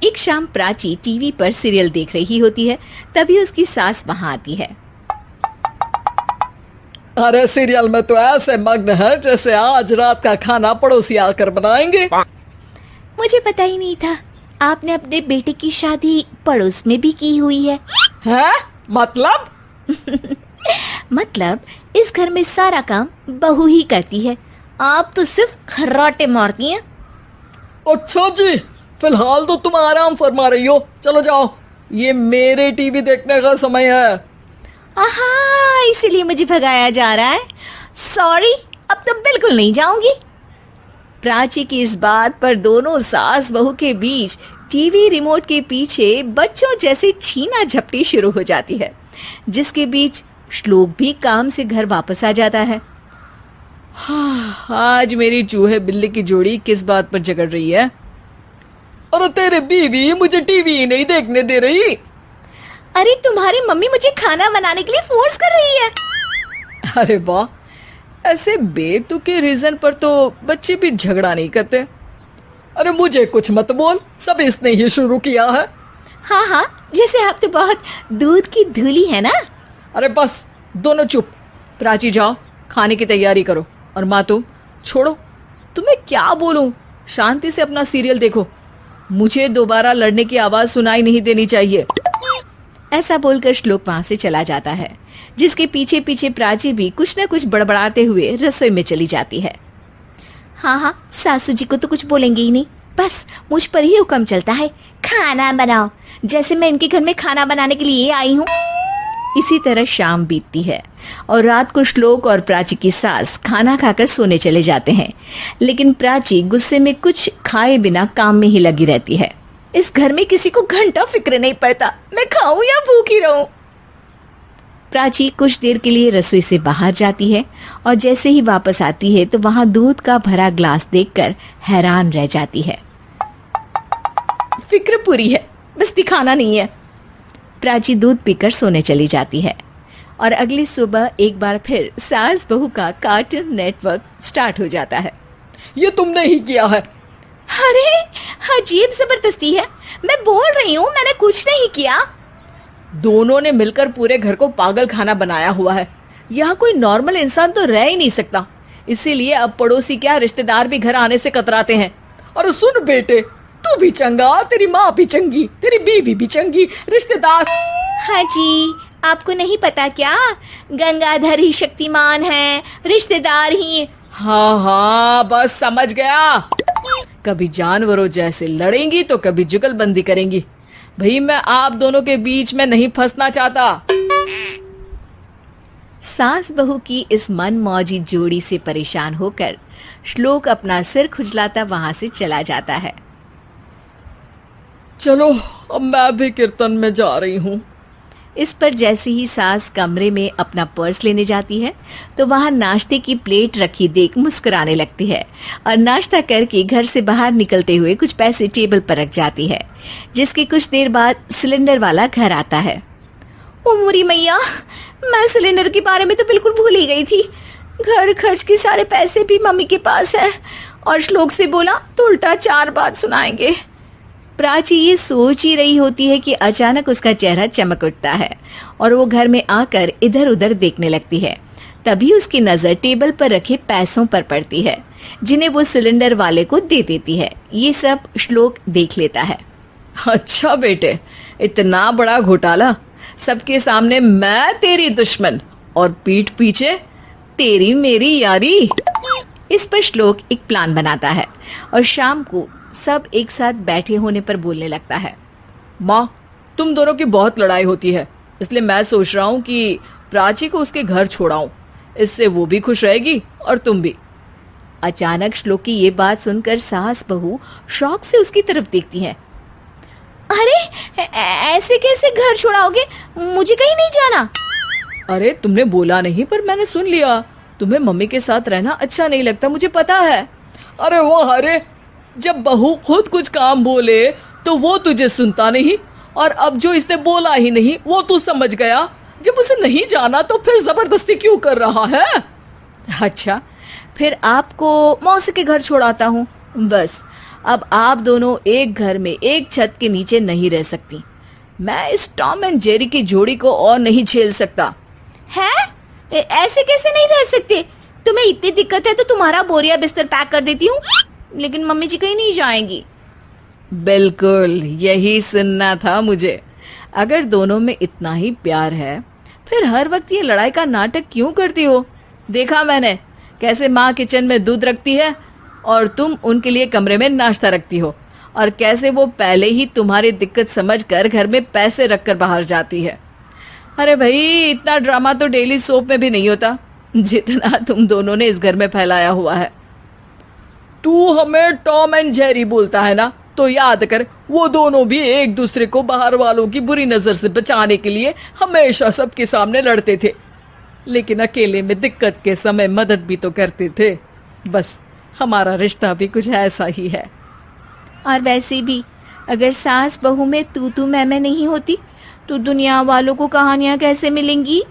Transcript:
एक शाम प्राची टीवी पर सीरियल देख रही होती है। तभी उसकी सास वहां आती है। अरे सीरियल में तो ऐसे मग्न है जैसे आज रात का खाना पड़ोसी आकर बनाएंगे। मुझे पता ही नहीं था आपने अपने बेटे की शादी पड़ोस में भी की हुई है। हैं? मतलब? मतलब इस घर में सारा काम बहू ही करती है, आप तो सिर्फ खर्राटे मारती हैं। अच्छा जी, फिलहाल तो तुम आराम फरमा रही हो, चलो जाओ, ये मेरे टीवी देखने का समय है। आहा, इसीलिए मुझे भगाया जा रहा है। सॉरी, अब तो बिल्कुल नहीं जाऊंगी। प्राची की इस बात पर दोनों सास बहू के बीच टीवी रिमोट के पीछे बच्चों जैसे छीना झपटी शुरू हो जाती है, जिसके बीच श्लोक भी काम से घर वापस आ जाता है। हाँ, आज मेरी चूहे बिल्ली की जोड़ी किस बात पर झगड़ रही है? अरे तेरे बीवी मुझे टीवी ही नहीं देखने दे रही। अरे तुम्हारी मम्मी मुझे खाना बनाने के लिए फोर्स कर रही है। अरे वाह, ऐसे बेतुके रीजन पर तो बच्चे भी झगड़ा नहीं करते। अरे मुझे कुछ मत बोल, सब इसने ही शुरू किया है। हाँ हाँ, जैसे आप तो बहुत दूध की धूली है ना। अरे बस, दोनों चुप। प्राची जाओ, खाने की तैयारी करो। और माँ तुम छोड़ो, तुम्हें क्या बोलूं, शांति से अपना सीरियल देखो, मुझे दोबारा लड़ने की आवाज सुनाई नहीं देनी चाहिए। ऐसा बोलकर श्लोक वहां से चला जाता है, जिसके पीछे पीछे प्राची भी कुछ न कुछ बड़बड़ाते हुए रसोई में चली जाती है। हाँ हाँ, सासू जी को तो कुछ बोलेंगे ही नहीं, बस मुझ पर ही हुक्म चलता है, खाना बनाओ, जैसे मैं इनके घर में खाना बनाने के लिए आई हूँ। इसी तरह शाम बीतती है और रात को श्लोक और प्राची की सास खाना खाकर सोने चले जाते हैं, लेकिन प्राची गुस्से में कुछ खाए बिना काम में ही लगी रहती है। इस घर में किसी को घंटा फिक्र नहीं पड़ता, मैं खाऊं या भूखी रहूं। प्राची कुछ देर के लिए रसोई से बाहर जाती है और जैसे ही वापस आती है तो वहां दूध का भरा ग्लास देखकर हैरान रह जाती है। फिक्र पूरी है, बस दिखाना नहीं है। प्राची दूध पीकर सोने चली जाती है और अगली सुबह एक बार फिर सास बहू का कार्टून नेटवर्क स्टार्ट हो जाता है। ये तुमने ही किया है। अरे अजीब जबरदस्ती है, मैं बोल रही हूँ मैंने कुछ नहीं किया। दोनों ने मिलकर पूरे घर को पागल खाना बनाया हुआ है। यहाँ कोई नॉर्मल इंसान तो रह ही नहीं सकता, इसीलिए अब पड़ोसी क्या रिश्तेदार भी घर आने से कतराते हैं। और सुन बेटे, तू भी चंगा, तेरी माँ भी चंगी, तेरी बीवी भी चंगी, रिश्तेदार। हाँ जी, आपको नहीं पता क्या, गंगाधर ही शक्तिमान है, रिश्तेदार ही। हाँ हाँ, बस समझ गया। कभी जानवरों जैसे लड़ेंगी तो कभी जुगलबंदी करेंगी। भाई मैं आप दोनों के बीच में नहीं फंसना चाहता। सास बहू की इस मन मौजी जोड़ी से परेशान होकर श्लोक अपना सिर खुजलाता वहां से चला जाता है। चलो अब मैं भी कीर्तन में जा रही हूँ। इस पर जैसे ही सास कमरे में अपना पर्स लेने जाती है तो वहां नाश्ते की प्लेट रखी देख मुस्कुराने लगती है और नाश्ता करके घर से बाहर निकलते हुए कुछ पैसे टेबल पर रख जाती है, जिसके कुछ देर बाद सिलेंडर वाला घर आता है। ओ मुरी मैया, मैं सिलेंडर के बारे में तो बिल्कुल भूल ही गई थी। घर खर्च के सारे पैसे भी मम्मी के पास है और श्लोक से बोला तो उल्टा 4 बात सुनाएंगे। प्राची ये सोच ही रही होती है कि अचानक उसका चेहरा चमक उठता है और वो घर में आकर इधर उधर देखने लगती है। तभी उसकी नजर टेबल पर रखे पैसों पर पड़ती है, जिन्हें वो सिलेंडर वाले को दे देती है। ये सब श्लोक देख लेता है। अच्छा बेटे, इतना बड़ा घोटाला, सबके सामने मैं तेरी दुश्मन और पीठ पीछे तेरी मेरी यारी। इस पर श्लोक एक प्लान बनाता है और शाम को सब एक साथ बैठे होने पर बोलने लगता है। माँ, तुम दोनों की बहुत लड़ाई होती है, इसलिए मैं सोच रहा हूँ कि प्राची को उसके घर छोड़ाऊं, इससे वो भी खुश रहेगी और तुम भी। अचानक श्लोक की ये बात सुनकर सास बहू शौक से उसकी तरफ देखती हैं। अरे ऐसे कैसे घर छोड़ाओगे, मुझे कहीं नहीं जाना। अरे तुमने बोला नहीं पर मैंने सुन लिया, तुम्हें मम्मी के साथ रहना अच्छा नहीं लगता, मुझे पता है। अरे वो अरे, जब बहू खुद कुछ काम बोले तो वो तुझे सुनता नहीं, और अब जो इसने बोला ही नहीं वो तू समझ गया। जब उसे नहीं जाना तो फिर जबरदस्ती क्यों कर रहा है? अच्छा, फिर आपको मौसी के घर छोड़ाता हूँ, बस अब आप दोनों एक घर में एक छत के नीचे नहीं रह सकती। मैं इस टॉम एंड जेरी की जोड़ी को और नहीं झेल सकता। है? ऐसे कैसे नहीं रह सकते? तुम्हें इतनी दिक्कत है तो तुम्हारा बोरिया बिस्तर पैक कर देती हूँ, लेकिन मम्मी जी कहीं नहीं जाएंगी। बिल्कुल यही सुनना था मुझे। अगर दोनों में इतना ही प्यार है फिर हर वक्त ये लड़ाई का नाटक क्यों करती हो? देखा मैंने कैसे माँ किचन में दूध रखती है और तुम उनके लिए कमरे में नाश्ता रखती हो, और कैसे वो पहले ही तुम्हारी दिक्कत समझकर घर में पैसे रखकर बाहर जाती है। अरे भाई, इतना ड्रामा तो डेली सोप में भी नहीं होता जितना तुम दोनों ने इस घर में फैलाया हुआ है। तू हमें टॉम एंड जेरी बोलता है ना, तो याद कर वो दोनों भी एक दूसरे को बाहर वालों की बुरी नजर से बचाने के लिए हमेशा सबके सामने लड़ते थे, लेकिन अकेले में दिक्कत के समय मदद भी तो करते थे। बस हमारा रिश्ता भी कुछ ऐसा ही है। और वैसे भी अगर सास बहू में तू मैं नहीं होती तो दुनिया वालों को कहानियां कैसे मिलेंगी?